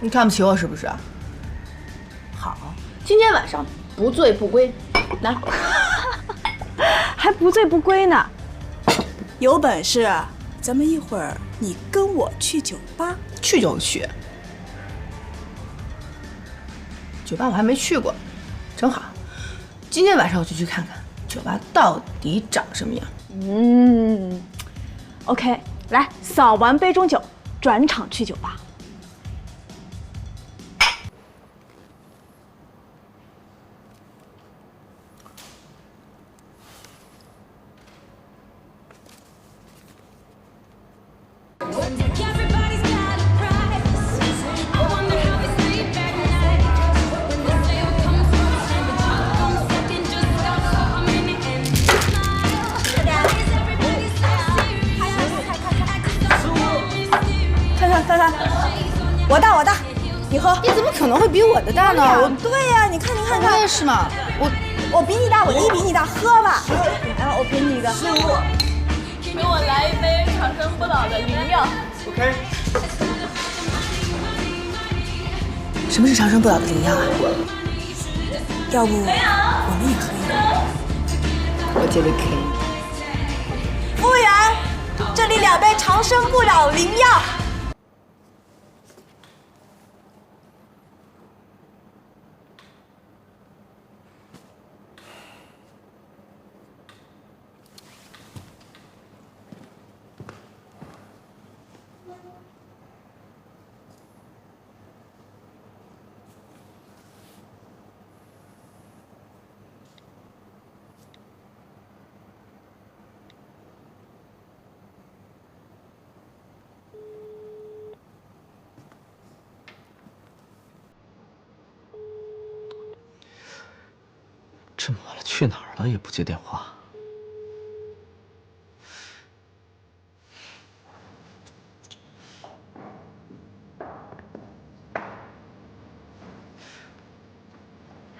你看不起我是不是？好，今天晚上不醉不归，来，还不醉不归呢。有本事咱们一会儿你跟我去酒吧。去就去，酒吧我还没去过，正好，今天晚上我就去看看酒吧到底长什么样。OK， 来，扫完杯中酒，转场去酒吧。看，我大，你喝。你怎么可能会比我的大呢？对呀，你看，我也是嘛，我比你大，我1比你大，喝吧。来，我给你一个。给我来一杯长生不老的灵药。OK。什么是长生不老的灵药啊？要不我们也喝一杯？我觉得可以。服务员，这里2杯长生不老灵药。这么晚了，去哪儿了也不接电话。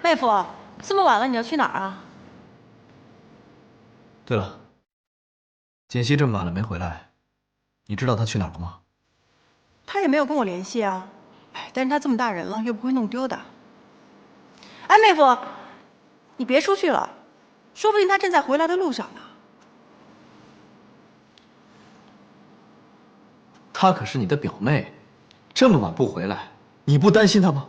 妹夫，这么晚了你要去哪儿啊？对了，简溪这么晚了没回来，你知道她去哪儿了吗？他也没有跟我联系啊。哎，但是他这么大人了，又不会弄丢的。哎，妹夫，你别出去了，说不定他正在回来的路上呢。她可是你的表妹，这么晚不回来，你不担心她吗？